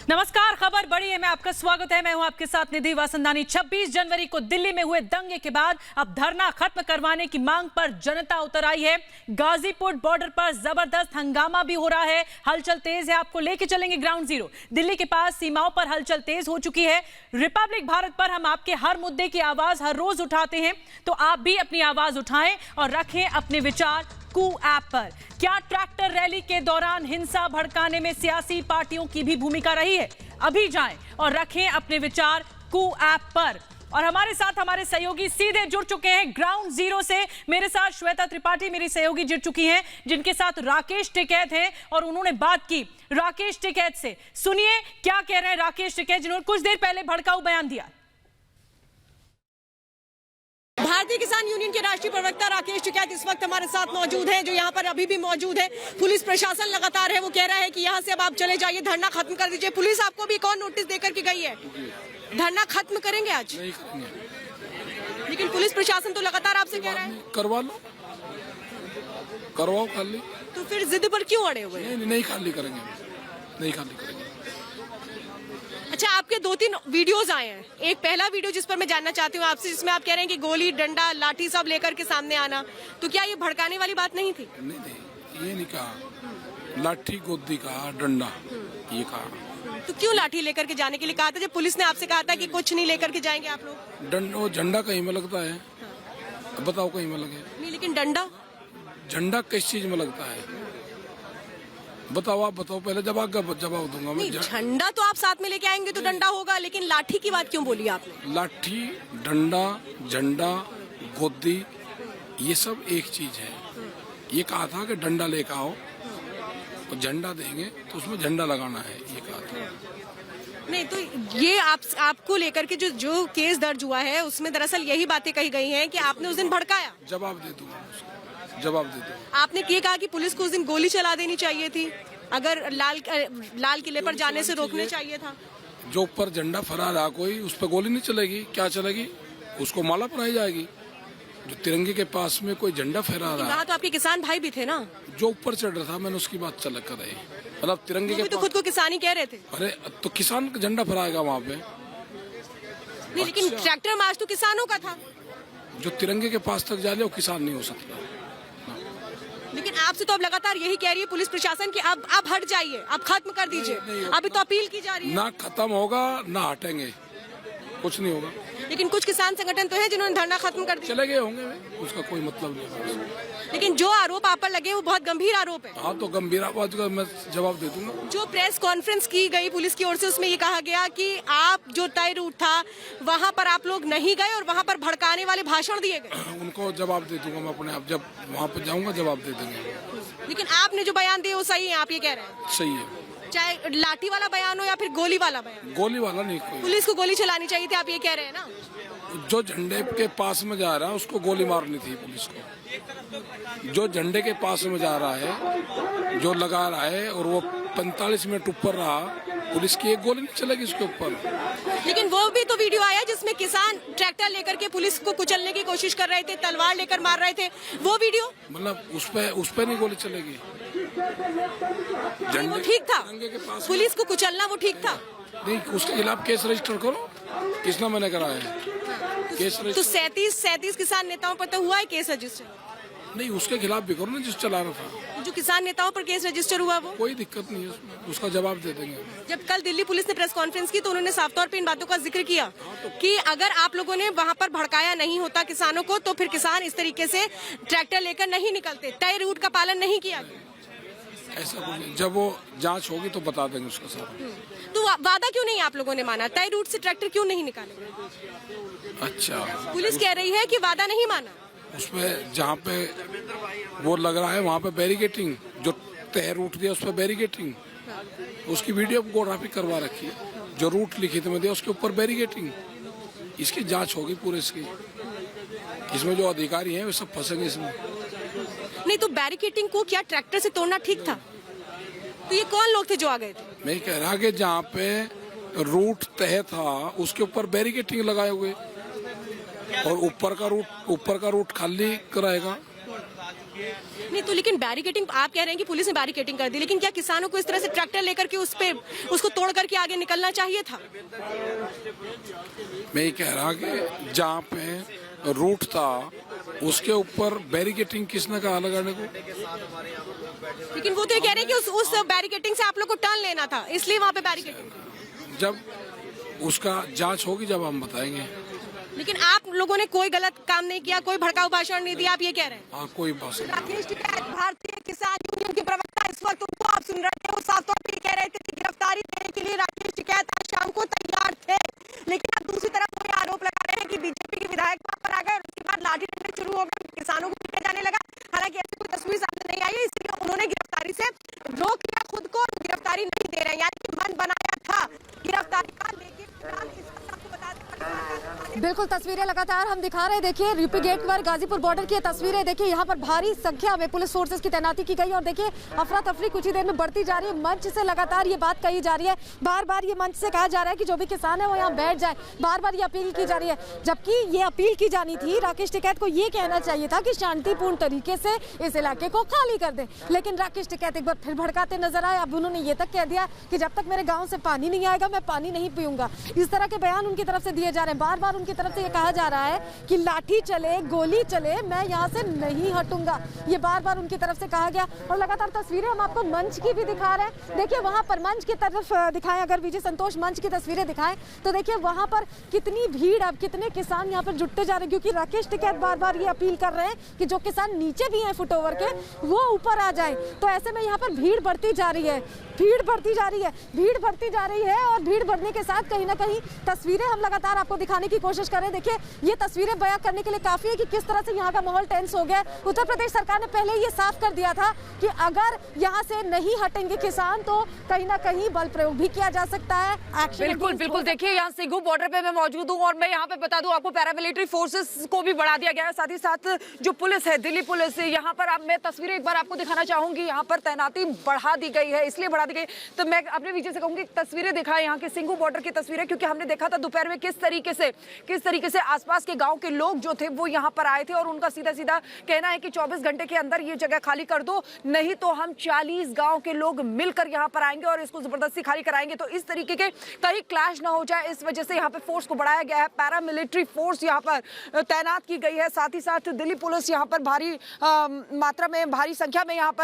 नमस्कार, खबर बड़ी है में आपका स्वागत है। मैं हूं आपके साथ निधि वासंदानी। 26 जनवरी को दिल्ली में हुए दंगे के बाद अब धरना खत्म करवाने की मांग पर जनता उतर आई है। गाजीपुर बॉर्डर पर जबरदस्त हंगामा भी हो रहा है, हलचल तेज है। आपको लेके चलेंगे ग्राउंड जीरो। दिल्ली के पास सीमाओं पर हलचल तेज हो चुकी है। रिपब्लिक भारत पर हम आपके हर मुद्दे की आवाज हर रोज उठाते हैं, तो आप भी अपनी आवाज उठाएं और रखें अपने विचार कू ऐप पर। क्या ट्रैक्टर रैली के दौरान हिंसा भड़काने में सियासी पार्टियों की भी भूमिका रही है? अभी जाएं और रखें अपने विचार कू ऐप पर। और हमारे साथ हमारे सहयोगी सीधे जुड़ चुके हैं ग्राउंड जीरो से। मेरे साथ श्वेता त्रिपाठी मेरी सहयोगी जुड़ चुकी हैं, जिनके साथ राकेश टिकैत हैं और उन्होंने बात की राकेश टिकैत से। सुनिए क्या कह रहे हैं राकेश टिकैत, जिन्होंने कुछ देर पहले भड़काऊ बयान दिया। भारतीय किसान यूनियन के राष्ट्रीय प्रवक्ता राकेश टिकैत इस वक्त हमारे साथ मौजूद हैं, जो यहाँ पर अभी भी मौजूद है। पुलिस प्रशासन लगातार है, वो कह रहा है कि यहाँ से अब आप चले जाइए, धरना खत्म कर दीजिए। पुलिस आपको भी कौन नोटिस देकर के गई है? धरना खत्म करेंगे आज? नहीं करेंगे। लेकिन पुलिस प्रशासन तो लगातार आपसे कह रहा है करवा लो, करवाओ खाली। तो फिर जिद पर क्यों अड़े हुए? नहीं खाली करेंगे, नहीं खाली करेंगे। अच्छा, आपके 2-3 वीडियोस आए हैं। एक पहला वीडियो जिस पर मैं जानना चाहती हूँ आपसे, जिसमें आप कह रहे हैं कि गोली डंडा लाठी सब लेकर के सामने आना, तो क्या ये भड़काने वाली बात नहीं थी? नहीं, ये नहीं कहा। लाठी गोदी कहा, डंडा ये कहा। तो क्यों लाठी लेकर के जाने के लिए कहा था, जब पुलिस ने आपसे कहा था कि कुछ नहीं लेकर के जाएंगे आप लोग? वो झंडा कहीं में लगता है? बताओ कहीं में लगे? नहीं, लेकिन डंडा झंडा किस चीज में लगता है? बताओ, आप बताओ पहले, जवाब दूंगा मैं। झंडा तो आप साथ में लेके आएंगे तो डंडा होगा, लेकिन लाठी की बात क्यों बोली आपने? लाठी, डंडा, झंडा, गोदी ये सब एक चीज है। ये कहा था कि डंडा लेकर आओ और झंडा देंगे तो उसमें झंडा लगाना है, ये कहा था। नहीं, तो ये आपको लेकर के जो केस दर्ज हुआ है उसमें दरअसल यही बातें कही गई हैं कि आपने उस दिन भड़काया। जवाब दे दूंगा उसको, जवाब दे दूंगा। आपने ये कहा कि पुलिस को उस दिन गोली चला देनी चाहिए थी, अगर लाल किले पर जाने से रोकने चाहिए था। जो ऊपर झंडा फहरा रहा कोई, उस पर गोली नहीं चलेगी? क्या चलेगी? उसको माला पहनाई जाएगी। जो तिरंगे के पास में कोई झंडा फहरा रहा है, तो आपके किसान भाई भी थे ना? जो ऊपर चढ़ रहा था, मैंने उसकी बात चल कर रही, मतलब तिरंगे के तो खुद को किसान ही कह रहे थे। अरे तो किसान का झंडा फहराएगा वहाँ पे? नहीं, लेकिन ट्रैक्टर मार्च तो किसानों का था। जो तिरंगे के पास तक जा ले वो किसान नहीं हो सकता। लेकिन आपसे तो अब लगातार यही कह रही है पुलिस प्रशासन कि अब हट जाइए, अब खत्म कर दीजिए। अभी तो अपील की जा रही है। ना खत्म होगा ना हटेंगे, कुछ नहीं होगा। लेकिन कुछ किसान संगठन तो है जिन्होंने धरना खत्म कर दिया। चले गए होंगे, उसका कोई मतलब नहीं। लेकिन जो आरोप आप पर लगे वो बहुत गंभीर आरोप है। हाँ, तो गंभीर आवाज का मैं जवाब दे दूंगा। जो प्रेस कॉन्फ्रेंस की गई पुलिस की ओर से, उसमें ये कहा गया कि आप जो तय रूट था वहाँ पर आप लोग नहीं गए और वहाँ पर भड़काने वाले भाषण दिए गए। उनको जवाब दे दूंगा मैं अपने आप, जब वहाँ पे जाऊंगा जवाब दे देंगे। लेकिन आपने जो बयान दिया वो सही है, आप ये कह रहे हैं? सही है। चाहे लाठी वाला बयान हो या फिर गोली वाला बयान। गोली वाला नहीं, कोई पुलिस को गोली चलानी चाहिए थी, आप ये कह रहे हैं ना? जो झंडे के पास में जा रहा है उसको गोली मारनी थी पुलिस को। जो झंडे के पास में जा रहा है, जो लगा रहा है और वो 45 मिनट ऊपर रहा, पुलिस की एक गोली नहीं चलेगी उसके ऊपर। लेकिन वो भी तो वीडियो आया जिसमें किसान ट्रैक्टर लेकर के पुलिस को कुचलने की कोशिश कर रहे थे, तलवार लेकर मार रहे थे, वो वीडियो। मतलब उस पे नहीं गोली चलेगी। वो ठीक था, पुलिस को कुचलना वो ठीक था। नहीं, उसके खिलाफ केस रजिस्टर करो। किसने मैंने कराया है केस रजिस्टर? तो 37 किसान नेताओं पर तो हुआ है केस रजिस्टर। नहीं, उसके खिलाफ भी करो ना जिस चला रहा था। जो किसान नेताओं पर केस रजिस्टर हुआ वो कोई दिक्कत नहीं है उसमें, उसका जवाब दे देंगे। जब कल दिल्ली पुलिस ने प्रेस कॉन्फ्रेंस की तो उन्होंने साफ तौर पे इन बातों का जिक्र किया कि अगर आप लोगों ने वहां पर भड़काया नहीं होता किसानों को, तो फिर किसान इस तरीके से ट्रैक्टर लेकर नहीं निकलते, तय रूट का पालन नहीं किया गया। ऐसा कुछ, जब वो जांच होगी तो बता देंगे उसका सारा। तो वादा क्यों नहीं आप लोगों ने माना? तय रूट से ट्रैक्टर क्यों नहीं निकाले? अच्छा, पुलिस कह रही है कि वादा नहीं माना। उसमें जहाँ पे वो लग रहा है वहाँ पे बैरिकेटिंग, जो तय रूट दिया उस पर बैरिकेटिंग, उसकी वीडियोग्राफी करवा रखी है। जो रूट लिखित में दिया उसके ऊपर बैरिकेटिंग। इसकी जांच होगी पूरे इसकी। इसमें जो अधिकारी हैं वे सब फंसेंगे इसमें। नहीं, तो बैरिकेटिंग को क्या ट्रैक्टर से तोड़ना ठीक था? तो ये कौन लोग थे जो आ गए थे? मैं कह रहा कि जहाँ पे रूट तय था उसके ऊपर बैरिकेटिंग लगाए हुए, और ऊपर का रूट खाली कराएगा। नहीं तो लेकिन बैरिकेटिंग आप कह रहे हैं कि पुलिस ने बैरिकेटिंग कर दी, लेकिन क्या किसानों को इस तरह से ट्रैक्टर लेकर के उसको तोड़ करके आगे निकलना चाहिए था? मैं ये कह रहा कि जहाँ पे रूट था उसके ऊपर बैरिकेटिंग किसने कहा लगाने को? लेकिन वो तो ये कह रहे हैं कि उस बैरिकेटिंग से आप लोग को टर्न लेना था, इसलिए वहाँ पे बैरिकेटिंग। जब उसका जांच होगी जब हम बताएंगे। लेकिन आप लोगों ने कोई गलत काम नहीं किया, कोई भड़काऊ भाषण नहीं दिया, आप ये कह रहे हैं? हाँ, कोई बात नहीं। राकेश टिकैत भारतीय किसान यूनियन के प्रवक्ता इस वक्त उनको आप सुन रहे थे, वो साफ तौर पर कह रहे थे कि गिरफ्तारी देने के लिए राकेश टिकैत आज शाम को तैयार थे, लेकिन अब दूसरी तरफ वो आरोप लगा रहे हैं कि बीजेपी के विधायक वहां पर आ गए और उसके बाद लाठी डंडे शुरू हो गए, किसानों को पीटा जाने लगा। हालांकि ऐसी कोई तस्वीर सामने नहीं आई, इसलिए उन्होंने गिरफ्तारी से रोक लिया खुद को, गिरफ्तारी नहीं दे रहे, यानी कि मन बनाया था गिरफ्तारी का, लेकिन फिलहाल इस वक्त आपको बता दें। बिल्कुल तस्वीरें लगातार हम दिखा रहे हैं। देखिए यूपी गेट पर गाजीपुर बॉर्डर की तस्वीरें देखिए, यहाँ पर भारी संख्या में पुलिस फोर्सेस की तैनाती की गई और देखिए अफरा तफरी कुछ ही देर में बढ़ती जा रही है। मंच से लगातार ये बात कही जा रही है, बार बार ये मंच से कहा जा रहा है कि जो भी किसान है वो यहाँ बैठ जाए, बार बार ये अपील की जा रही है, जबकि ये अपील की जानी थी राकेश टिकैत को ये कहना चाहिए था कि शांतिपूर्ण तरीके से इस इलाके को खाली कर दे, लेकिन राकेश टिकैत एक बार फिर भड़काते नजर आए। अब उन्होंने ये तक कह दिया कि जब तक मेरे गाँव से पानी नहीं आएगा मैं पानी नहीं पीऊंगा। इस तरह के बयान उनकी तरफ से दिए जा रहे हैं, बार बार उनकी तरफ से ये कहा जा रहा है कि लाठी चले गोली चले मैं यहाँ से नहीं हटूंगा, ये बार बार उनकी तरफ से कहा गया। और लगातार तस्वीरें हम आपको मंच की भी दिखा रहे हैं, देखिए वहां पर मंच की तरफ दिखाएं, अगर विजय संतोष मंच की तस्वीरें दिखाएं तो देखिए वहां पर कितनी भीड़, अब कितने किसान यहाँ पर जुटते जा रहे हैं, क्योंकि राकेश टिकैत बार बार ये अपील कर रहे हैं कि जो किसान नीचे भी हैं फुटओवर के वो ऊपर आ जाए। तो ऐसे में यहाँ पर भीड़ बढ़ती जा रही है, भीड़ बढ़ती जा रही है, भीड़ बढ़ती जा रही है और भीड़ बढ़ने के साथ कहीं ना कहीं तस्वीरें हम लगातार आपको दिखाने की कोशिश कर रहे हैं। देखिए ये तस्वीरें बयां करने के लिए काफी है कि किस तरह से यहाँ का माहौल टेंस हो गया है। उत्तर प्रदेश सरकार ने पहले ये साफ कर दिया था कि अगर यहाँ से नहीं हटेंगे किसान तो कहीं ना कहीं बल प्रयोग भी किया जा सकता है। बिल्कुल बिल्कुल, देखिए यहाँ सिंघू बॉर्डर पे मैं मौजूद हूँ और मैं यहाँ पे बता दूं आपको पैरामिलिट्री फोर्सेस को भी बढ़ा दिया गया है, साथ ही साथ जो पुलिस है दिल्ली पुलिस यहाँ पर, अब मैं तस्वीरें एक बार आपको दिखाना चाहूंगी। यहाँ पर तैनाती बढ़ा दी गई है, इसलिए बढ़ा दी गई तो मैं अपने विजय से कहूंगी तस्वीरें दिखाएं यहाँ की सिंघू बॉर्डर की तस्वीरें, क्योंकि हमने देखा था दोपहर में किस तरीके से आसपास के गाँव के लोग जो थे वो यहाँ पर आए थे और उनका सीधा सीधा कहना है कि 24 घंटे के अंदर ये जगह खाली कर दो, नहीं तो हम 40 गांव के लोग मिलकर यहाँ पर आएंगे और इसको जबरदस्ती खाली कराएंगे। तो इस तरीके के कहीं क्लैश ना हो जाए, इस वजह से यहाँ पे फोर्स को बढ़ाया गया है, पैरामिलिट्री फोर्स यहाँ पर तैनात की गई है। साथ ही साथ दिल्ली पुलिस यहाँ पर भारी मात्रा में, भारी संख्या में यहाँ पर